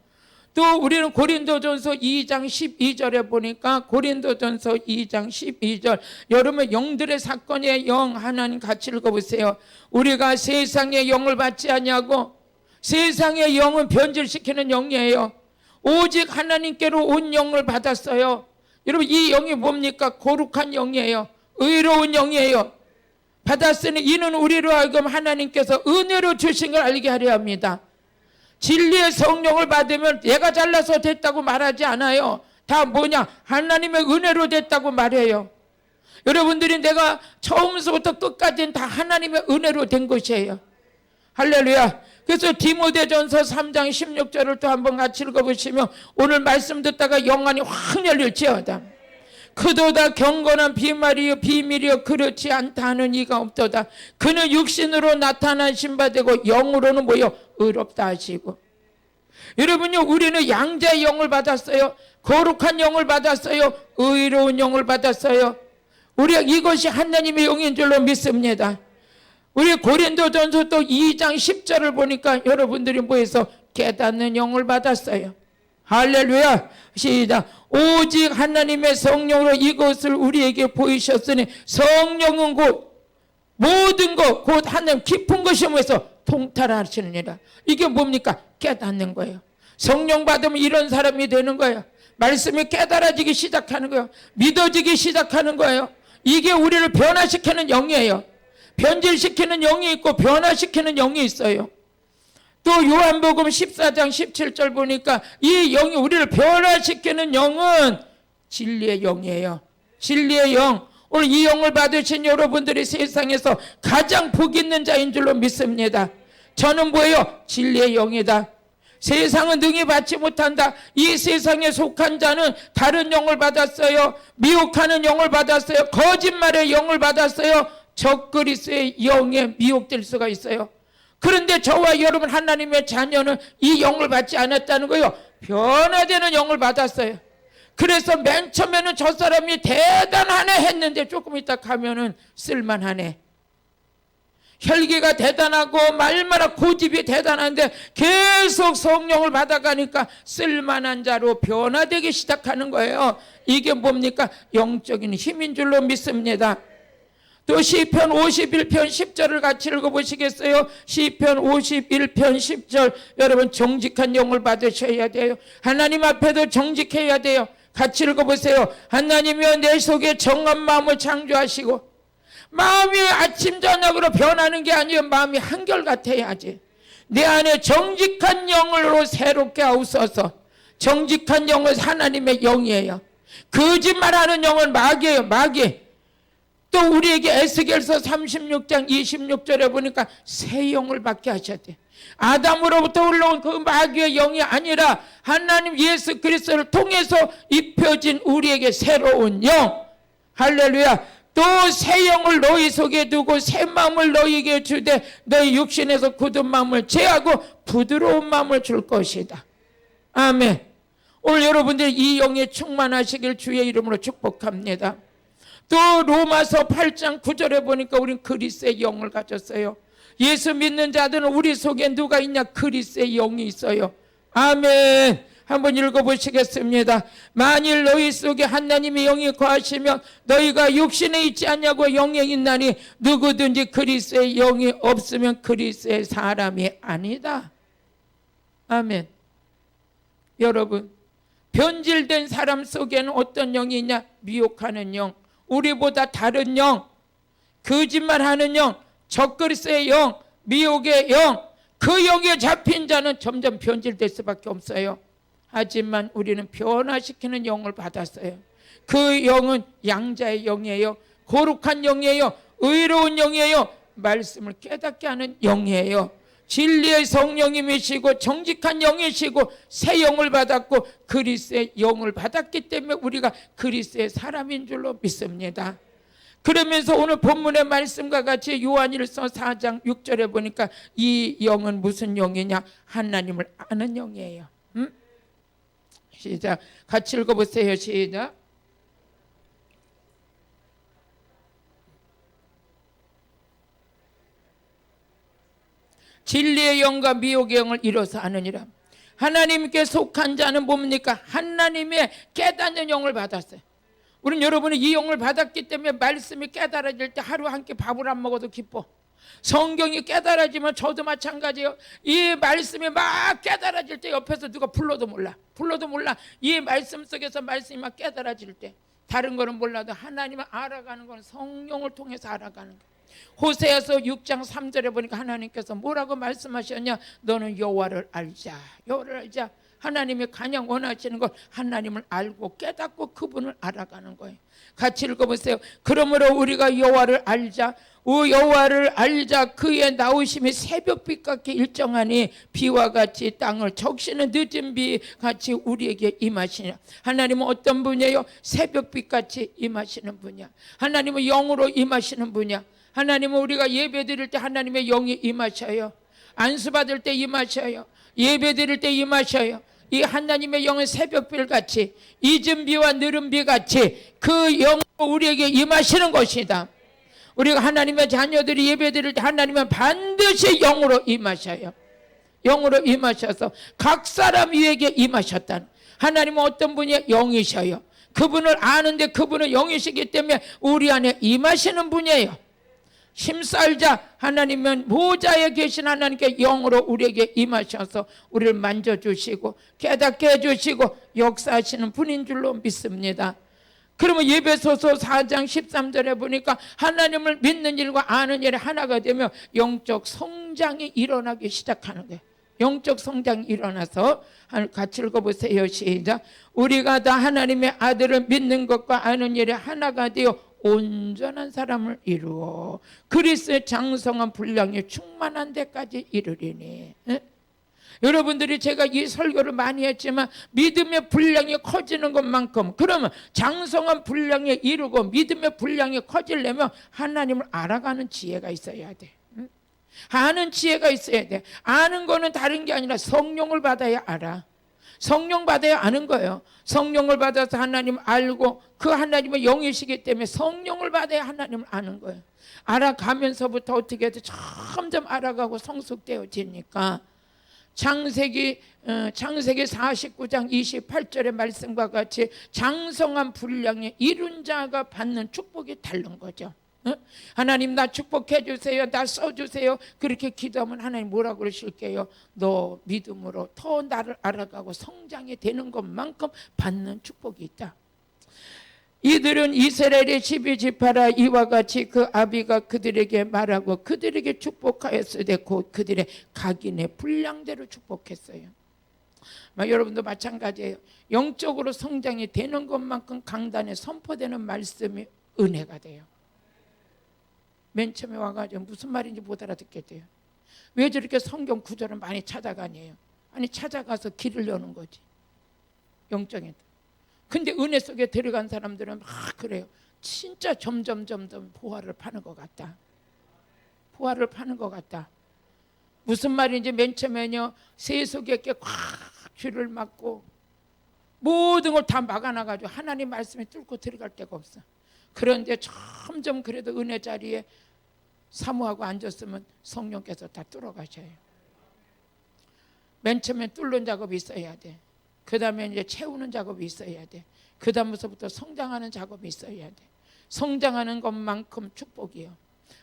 또 우리는 고린도전서 2장 12절에 보니까 고린도전서 2장 12절 여러분 영들의 사건의 영 하나님 같이 읽어보세요. 우리가 세상의 영을 받지 않냐고. 세상의 영은 변질시키는 영이에요. 오직 하나님께로 온 영을 받았어요. 여러분 이 영이 뭡니까? 거룩한 영이에요. 의로운 영이에요. 받았으니 이는 우리로 하여금 하나님께서 은혜로 주신 걸 알게 하려 합니다. 진리의 성령을 받으면 내가 잘나서 됐다고 말하지 않아요. 다 뭐냐? 하나님의 은혜로 됐다고 말해요. 여러분들이 내가 처음부터 끝까지는 다 하나님의 은혜로 된 것이에요. 할렐루야. 그래서 디모데전서 3장 16절을 또 한번 같이 읽어보시면 오늘 말씀 듣다가 영안이 확 열릴지어다. 그도다 경건한 비밀이여 그렇지 않다 하는 이가 없도다. 그는 육신으로 나타나신 바 되고 영으로는 뭐요? 의롭다 하시고. 여러분요, 우리는 양자의 영을 받았어요. 거룩한 영을 받았어요. 의로운 영을 받았어요. 우리가 이것이 하나님의 영인 줄로 믿습니다. 우리 고린도전서 또 2장 10절을 보니까 여러분들이 뭐해서 깨닫는 영을 받았어요. 할렐루야. 시작. 오직 하나님의 성령으로 이것을 우리에게 보이셨으니 성령은 곧 모든 것 곧 하나님 깊은 것이 뭐해서 통달하시느니라. 이게 뭡니까? 깨닫는 거예요. 성령 받으면 이런 사람이 되는 거예요. 말씀이 깨달아지기 시작하는 거예요. 믿어지기 시작하는 거예요. 이게 우리를 변화시키는 영이에요. 변질시키는 영이 있고 변화시키는 영이 있어요. 또 요한복음 14장 17절 보니까 이 영이 우리를 변화시키는 영은 진리의 영이에요. 진리의 영. 오늘 이 영을 받으신 여러분들이 세상에서 가장 복 있는 자인 줄로 믿습니다. 저는 뭐예요? 진리의 영이다. 세상은 능히 받지 못한다. 이 세상에 속한 자는 다른 영을 받았어요. 미혹하는 영을 받았어요. 거짓말의 영을 받았어요. 적그리스의 영에 미혹될 수가 있어요. 그런데 저와 여러분 하나님의 자녀는 이 영을 받지 않았다는 거예요. 변화되는 영을 받았어요. 그래서 맨 처음에는 저 사람이 대단하네 했는데 조금 있다 가면은 쓸만하네. 혈기가 대단하고 말마다 고집이 대단한데 계속 성령을 받아가니까 쓸만한 자로 변화되기 시작하는 거예요. 이게 뭡니까? 영적인 힘인 줄로 믿습니다. 또 시편 51편 10절을 같이 읽어보시겠어요? 시편 51편 10절. 여러분 정직한 영을 받으셔야 돼요. 하나님 앞에도 정직해야 돼요. 같이 읽어보세요. 하나님이여 내 속에 정한 마음을 창조하시고. 마음이 아침 저녁으로 변하는 게 아니에요. 마음이 한결같아야지. 내 안에 정직한 영으로 새롭게 하옵소서. 정직한 영은 하나님의 영이에요. 거짓말하는 영은 마귀예요. 마귀. 또 우리에게 에스겔서 36장 26절에 보니까 새 영을 받게 하셨대. 아담으로부터 올라온 그 마귀의 영이 아니라 하나님 예수 그리스도를 통해서 입혀진 우리에게 새로운 영. 할렐루야. 또 새 영을 너희 속에 두고 새 마음을 너희에게 주되 너희 육신에서 굳은 마음을 제하고 부드러운 마음을 줄 것이다. 아멘. 오늘 여러분들 이 영에 충만하시길 주의 이름으로 축복합니다. 또 로마서 8장 9절에 보니까 우린 그리스도의 영을 가졌어요. 예수 믿는 자들은 우리 속에 누가 있냐? 그리스도의 영이 있어요. 아멘. 한번 읽어보시겠습니다. 만일 너희 속에 하나님의 영이 거하시면 너희가 육신에 있지 않냐고 영에 있나니 누구든지 그리스도의 영이 없으면 그리스도의 사람이 아니다. 아멘. 여러분, 변질된 사람 속에는 어떤 영이 있냐? 미혹하는 영, 우리보다 다른 영, 거짓말하는 영, 적그리스도의 영, 미혹의 영, 그 영에 잡힌 자는 점점 변질될 수밖에 없어요. 하지만 우리는 변화시키는 영을 받았어요. 그 영은 양자의 영이에요. 거룩한 영이에요. 의로운 영이에요. 말씀을 깨닫게 하는 영이에요. 진리의 성령님이시고 정직한 영이시고 새 영을 받았고 그리스도의 영을 받았기 때문에 우리가 그리스도의 사람인 줄로 믿습니다. 그러면서 오늘 본문의 말씀과 같이 요한일서 4장 6절에 보니까 이 영은 무슨 영이냐? 하나님을 아는 영이에요. 시작. 같이 읽어보세요. 시작. 진리의 영과 미혹의 영을 이뤄서 아느니라. 하나님께 속한 자는 뭡니까? 하나님의 깨닫는 영을 받았어요. 우리는 여러분이 이 영을 받았기 때문에 말씀이 깨달아질 때 하루 한 끼 밥을 안 먹어도 기뻐. 성경이 깨달아지면 저도 마찬가지예요. 이 말씀이 막 깨달아질 때 옆에서 누가 불러도 몰라. 이 말씀 속에서 말씀이 막 깨달아질 때 다른 거는 몰라도 하나님을 알아가는 건 성령을 통해서 알아가는 거예요. 호세아서 6장 3절에 보니까 하나님께서 뭐라고 말씀하셨냐? 너는 여호와를 알자. 여호와를 알자. 하나님이 가장 원하시는 걸 하나님을 알고 깨닫고 그분을 알아가는 거예요. 같이 읽어보세요. 그러므로 우리가 여호와를 알자. 여호와를 알자. 그의 나오심이 새벽빛 같게 일정하니 비와 같이 땅을 적시는 늦은 비 같이 우리에게 임하시냐. 하나님은 어떤 분이에요? 새벽빛 같이 임하시는 분이야. 하나님은 영으로 임하시는 분이야. 하나님은 우리가 예배 드릴 때 하나님의 영이 임하셔요. 안수 받을 때 임하셔요. 예배 드릴 때 임하셔요. 이 하나님의 영은 새벽빛 같이 잊은 비와 느른 비 같이 그 영으로 우리에게 임하시는 것이다. 우리가 하나님의 자녀들이 예배 드릴 때 하나님은 반드시 영으로 임하셔요. 영으로 임하셔서 각 사람 위에게 임하셨다는. 하나님은 어떤 분이 영이셔요. 그분을 아는데 그분은 영이시기 때문에 우리 안에 임하시는 분이에요. 힘살자. 하나님은 보좌에 계신 하나님께 영으로 우리에게 임하셔서 우리를 만져주시고 깨닫게 해주시고 역사하시는 분인 줄로 믿습니다. 그러면 예배소서 4장 13절에 보니까 하나님을 믿는 일과 아는 일이 하나가 되면 영적 성장이 일어나기 시작하는 거예요. 영적 성장이 일어나서 같이 읽어보세요. 시작. 우리가 다 하나님의 아들을 믿는 것과 아는 일이 하나가 되어 온전한 사람을 이루어 그리스도의 장성한 분량이 충만한 데까지 이르리니. 여러분들이 제가 이 설교를 많이 했지만 믿음의 분량이 커지는 것만큼, 그러면 장성한 분량에 이르고 믿음의 분량이 커지려면 하나님을 알아가는 지혜가 있어야 돼. 아는 지혜가 있어야 돼. 아는 거는 다른 게 아니라 성령을 받아야 알아. 성령 받아야 아는 거예요. 성령을 받아서 하나님 알고 그 하나님은 영이시기 때문에 성령을 받아야 하나님을 아는 거예요. 알아가면서부터 어떻게 해도 점점 알아가고 성숙되어지니까 창세기 49장 28절의 말씀과 같이 장성한 분량에 이룬 자가 받는 축복이 다른 거죠. 하나님 나 축복해 주세요. 나 써주세요. 그렇게 기도하면 하나님 뭐라 그러실게요? 너 믿음으로 더 나를 알아가고 성장이 되는 것만큼 받는 축복이 있다. 이들은 이스라엘의 12지파라 이와 같이 그 아비가 그들에게 말하고 그들에게 축복하였으되 곧 그들의 각인의 분량대로 축복했어요. 여러분도 마찬가지예요. 영적으로 성장이 되는 것만큼 강단에 선포되는 말씀이 은혜가 돼요. 맨 처음에 와가지고 무슨 말인지 못 알아듣게 돼요. 왜 저렇게 성경 구절을 많이 찾아가니에요? 아니 찾아가서 길을 여는 거지. 영적인. 근데 은혜 속에 들어간 사람들은 막 그래요. 진짜 점점 보화를 파는 것 같다. 보화를 파는 것 같다. 무슨 말인지 맨 처음에는요. 세속에 꽉 귀를 막고 모든 걸 다 막아놔가지고 하나님 말씀에 뚫고 들어갈 데가 없어. 그런데 점점 그래도 은혜 자리에 사모하고 앉았으면 성령께서 다 뚫어가셔요. 맨 처음에 뚫는 작업이 있어야 돼. 그 다음에 이제 채우는 작업이 있어야 돼. 그 다음부터 성장하는 작업이 있어야 돼. 성장하는 것만큼 축복이요.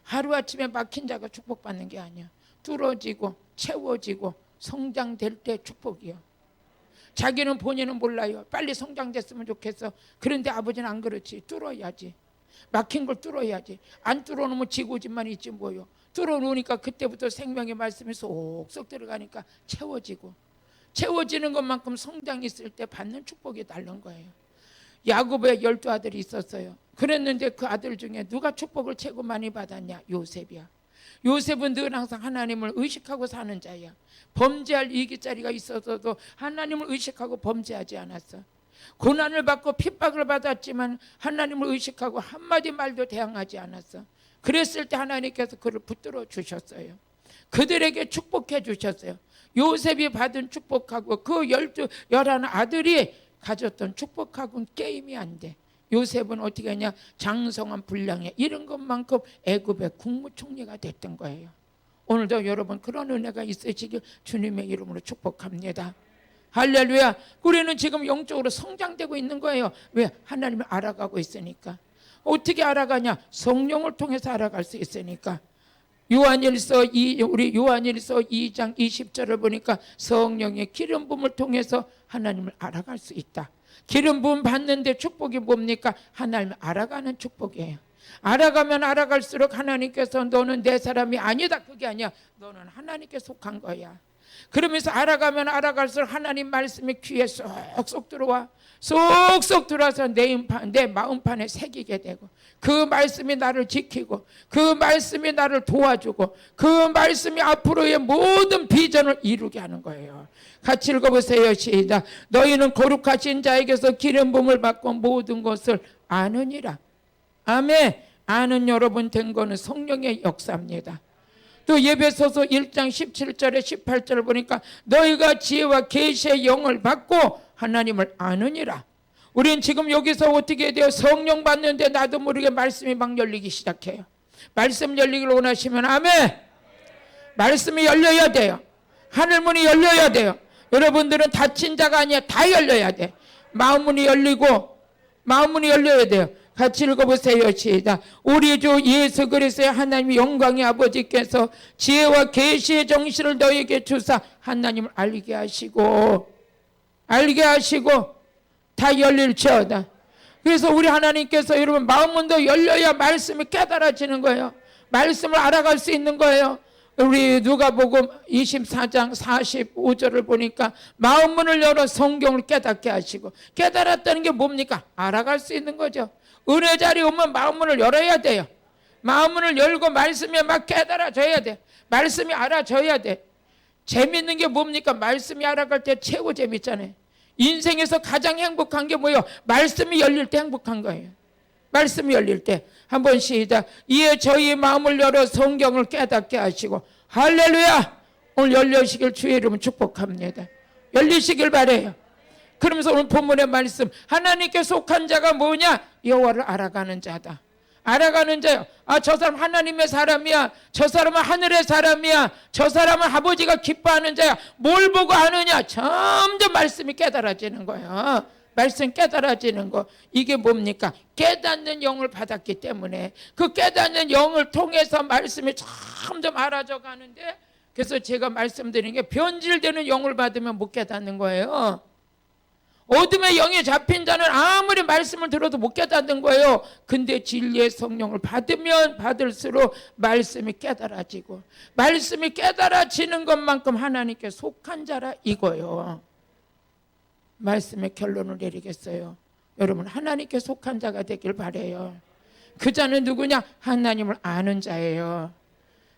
하루아침에 막힌 자가 축복받는 게 아니야. 뚫어지고 채워지고 성장될 때 축복이요. 자기는 본인은 몰라요. 빨리 성장됐으면 좋겠어. 그런데 아버지는 안 그렇지. 뚫어야지. 막힌 걸 뚫어야지. 안 뚫어놓으면 지고집만 있지 뭐요. 뚫어놓으니까 그때부터 생명의 말씀이 쏙쏙 들어가니까 채워지고, 채워지는 것만큼 성장이 있을 때 받는 축복이 다른 거예요. 야곱의 12아들이 있었어요. 그랬는데 그 아들 중에 누가 축복을 최고 많이 받았냐? 요셉이야. 요셉은 늘 항상 하나님을 의식하고 사는 자야. 범죄할 이기자리가 있어서도 하나님을 의식하고 범죄하지 않았어. 고난을 받고 핍박을 받았지만 하나님을 의식하고 한마디 말도 대항하지 않았어. 그랬을 때 하나님께서 그를 붙들어 주셨어요. 그들에게 축복해 주셨어요. 요셉이 받은 축복하고 그 11 아들이 가졌던 축복하고는 게임이 안 돼. 요셉은 어떻게 하냐? 장성한 분량에 이런 것만큼 애굽의 국무총리가 됐던 거예요. 오늘도 여러분 그런 은혜가 있으시길 주님의 이름으로 축복합니다. 할렐루야. 우리는 지금 영적으로 성장되고 있는 거예요. 왜? 하나님을 알아가고 있으니까. 어떻게 알아가냐? 성령을 통해서 알아갈 수 있으니까. 우리 요한일서 2장 20절을 보니까 성령의 기름 부음을 통해서 하나님을 알아갈 수 있다. 기름 부음 받는데 축복이 뭡니까? 하나님을 알아가는 축복이에요. 알아가면 알아갈수록 하나님께서 너는 내 사람이 아니다. 그게 아니야. 너는 하나님께 속한 거야. 그러면서 알아가면 알아갈수록 하나님 말씀이 귀에 쏙쏙 들어와. 쏙쏙 들어와서 내 마음판에 새기게 되고, 그 말씀이 나를 지키고, 그 말씀이 나를 도와주고, 그 말씀이 앞으로의 모든 비전을 이루게 하는 거예요. 같이 읽어보세요. 시작. 너희는 거룩하신 자에게서 기름 부음을 받고 모든 것을 아느니라. 아멘. 아는 여러분 된 거는 성령의 역사입니다. 또 에베소서 1장 17절에 18절을 보니까 너희가 지혜와 계시의 영을 받고 하나님을 아느니라. 우린 지금 여기서 어떻게 돼요? 성령 받는데 나도 모르게 말씀이 막 열리기 시작해요. 말씀 열리기를 원하시면 아멘. 말씀이 열려야 돼요. 하늘문이 열려야 돼요. 여러분들은 닫힌 자가 아니야. 다 열려야 돼. 마음문이 열리고, 마음문이 열려야 돼요. 같이 읽어보세요. 시작. 우리 주 예수 그리스도의 하나님 영광의 아버지께서 지혜와 계시의 정신을 너에게 주사 하나님을 알게 하시고 다 열릴지어다. 그래서 우리 하나님께서 여러분 마음문도 열려야 말씀이 깨달아지는 거예요. 말씀을 알아갈 수 있는 거예요. 우리 누가복음 24장 45절을 보니까 마음문을 열어 성경을 깨닫게 하시고, 깨달았다는 게 뭡니까? 알아갈 수 있는 거죠. 은혜 자리 오면 마음문을 열어야 돼요. 마음문을 열고 말씀이 막 깨달아져야 돼. 말씀이 알아져야 돼. 재밌는 게 뭡니까? 말씀이 알아갈 때 최고 재밌잖아요. 인생에서 가장 행복한 게 뭐예요? 말씀이 열릴 때 행복한 거예요. 말씀이 열릴 때. 한번 시작. 이에 저희 마음을 열어 성경을 깨닫게 하시고, 할렐루야. 오늘 열리시길 주의 이름으로 축복합니다. 열리시길 바라요. 그러면서 오늘 본문의 말씀, 하나님께 속한 자가 뭐냐? 여호와를 알아가는 자다. 알아가는 자요. 아, 저 사람 하나님의 사람이야. 저 사람은 하늘의 사람이야. 저 사람은 아버지가 기뻐하는 자야. 뭘 보고 아느냐? 점점 말씀이 깨달아지는 거야. 말씀 깨달아지는 거. 이게 뭡니까? 깨닫는 영을 받았기 때문에 그 깨닫는 영을 통해서 말씀이 점점 알아져 가는데, 그래서 제가 말씀드리는 게 변질되는 영을 받으면 못 깨닫는 거예요. 어둠의 영에 잡힌 자는 아무리 말씀을 들어도 못 깨닫는 거예요. 근데 진리의 성령을 받으면 받을수록 말씀이 깨달아지고, 말씀이 깨달아지는 것만큼 하나님께 속한 자라 이거예요. 말씀의 결론을 내리겠어요. 여러분 하나님께 속한 자가 되길 바라요. 그 자는 누구냐? 하나님을 아는 자예요.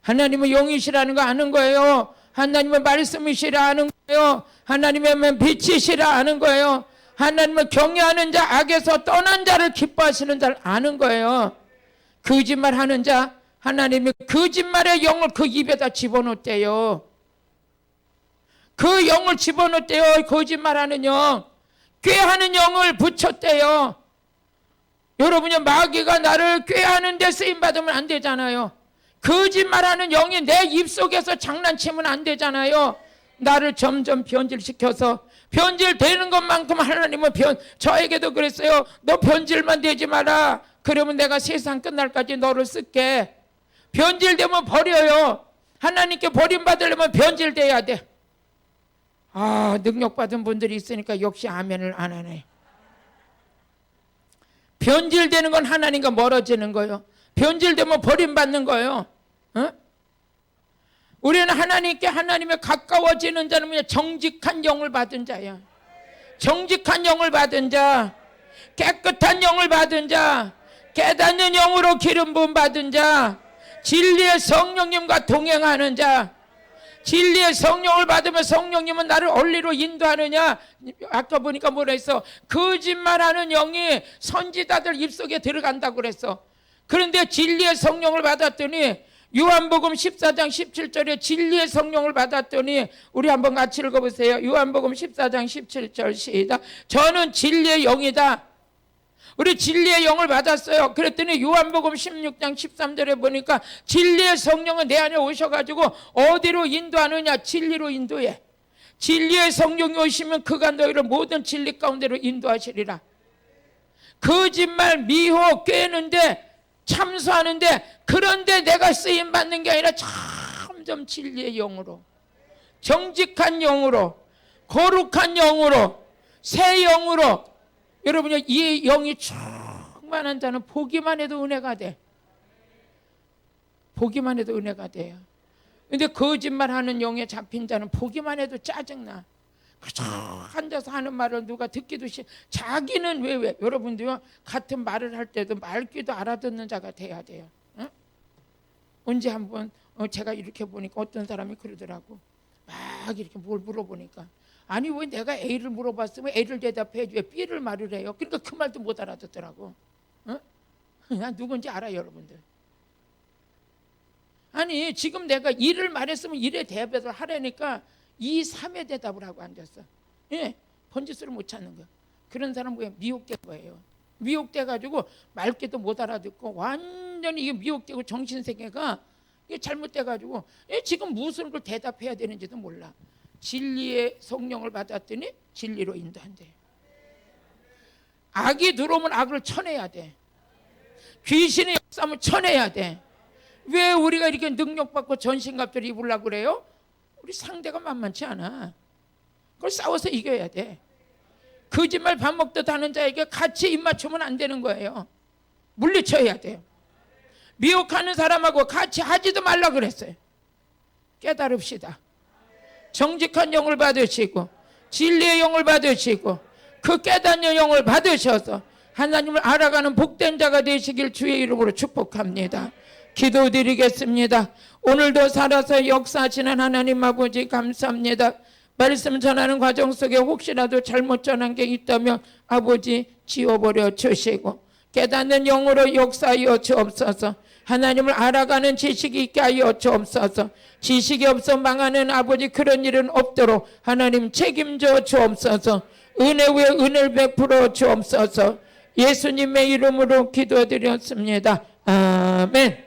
하나님은 영이시라는 거 아는 거예요. 하나님은 말씀이시라 아는 거예요. 하나님은 빛이시라 아는 거예요. 하나님은 경외하는 자, 악에서 떠난 자를 기뻐하시는 자를 아는 거예요. 거짓말하는 자, 하나님이 거짓말의 영을 그 입에다 집어넣었대요. 그 영을 집어넣었대요. 거짓말하는 영, 꾀하는 영을 붙였대요. 여러분이 마귀가 나를 꾀하는 데 쓰임받으면 안 되잖아요. 거짓말하는 영이 내 입속에서 장난치면 안 되잖아요. 나를 점점 변질시켜서, 변질되는 것만큼 하나님은 저에게도 그랬어요. 너 변질만 되지 마라. 그러면 내가 세상 끝날까지 너를 쓸게. 변질되면 버려요. 하나님께 버림받으려면 변질돼야 돼. 아, 능력받은 분들이 있으니까 역시 아멘을 안 하네. 변질되는 건 하나님과 멀어지는 거예요. 변질되면 버림받는 거예요. 어? 우리는 하나님께, 하나님에 가까워지는 자는 뭐냐? 정직한 영을 받은 자야. 정직한 영을 받은 자, 깨끗한 영을 받은 자, 깨닫는 영으로 기름 부음 받은 자, 진리의 성령님과 동행하는 자. 진리의 성령을 받으면 성령님은 나를 원리로 인도하느냐? 아까 보니까 뭐라 했어? 거짓말하는 영이 선지자들 입속에 들어간다고 그랬어. 그런데 진리의 성령을 받았더니, 요한복음 14장 17절에 진리의 성령을 받았더니, 우리 한번 같이 읽어보세요. 요한복음 14장 17절 시작. 저는 진리의 영이다. 우리 진리의 영을 받았어요. 그랬더니 요한복음 16장 13절에 보니까 진리의 성령은 내 안에 오셔가지고 어디로 인도하느냐? 진리로 인도해. 진리의 성령이 오시면 그가 너희를 모든 진리 가운데로 인도하시리라. 거짓말, 미혹, 꾀는데, 참소하는데, 그런데 내가 쓰임받는 게 아니라 점점 진리의 영으로, 정직한 영으로, 거룩한 영으로, 새 영으로. 여러분이 이 영이 충만한 자는 보기만 해도 은혜가 돼. 보기만 해도 은혜가 돼요. 근데 거짓말하는 영에 잡힌 자는 보기만 해도 짜증나. 그저 앉아서 하는 말을 누가 듣기도 싫어. 자기는 왜 여러분들요 같은 말을 할 때도 말귀도 알아듣는 자가 돼야 돼요. 응? 언제 한번 제가 이렇게 보니까 어떤 사람이 그러더라고. 막 이렇게 뭘 물어보니까 아니 왜 내가 A를 물어봤으면 A를 대답해 왜 B를 말을 해요. 그러니까 그 말도 못 알아듣더라고. 응? 난 누군지 알아요 여러분들. 아니 지금 내가 1을 말했으면 1에 대답을 하라니까 2, 3에 대답을 하고 앉았어. 예, 번지수를 못 찾는 거야. 그런 사람은 왜 미혹된 거예요. 미혹돼가지고 말귀도 못 알아듣고 완전히 이게 미혹되고 정신세계가 이게 잘못돼가지고 지금 무슨 걸 대답해야 되는지도 몰라. 진리의 성령을 받았더니 진리로 인도한대. 악이 들어오면 악을 쳐내야 돼. 귀신의 역사하면 쳐내야 돼. 왜 우리가 이렇게 능력받고 전신갑주를 입으려고 그래요? 우리 상대가 만만치 않아. 그걸 싸워서 이겨야 돼. 거짓말 밥 먹듯 하는 자에게 같이 입 맞추면 안 되는 거예요. 물리쳐야 돼요. 미혹하는 사람하고 같이 하지도 말라 그랬어요. 깨달읍시다. 정직한 영을 받으시고 진리의 영을 받으시고 그 깨닫는 영을 받으셔서 하나님을 알아가는 복된 자가 되시길 주의 이름으로 축복합니다. 기도드리겠습니다. 오늘도 살아서 역사하시는 하나님 아버지 감사합니다. 말씀 전하는 과정 속에 혹시라도 잘못 전한 게 있다면 아버지 지워버려 주시고 깨닫는 영으로 역사하여 주옵소서. 하나님을 알아가는 지식이 있게 하여 주옵소서. 지식이 없어 망하는 아버지 그런 일은 없도록 하나님 책임져 주옵소서. 은혜 위에 은혜를 베풀어 주옵소서. 예수님의 이름으로 기도드렸습니다. 아멘.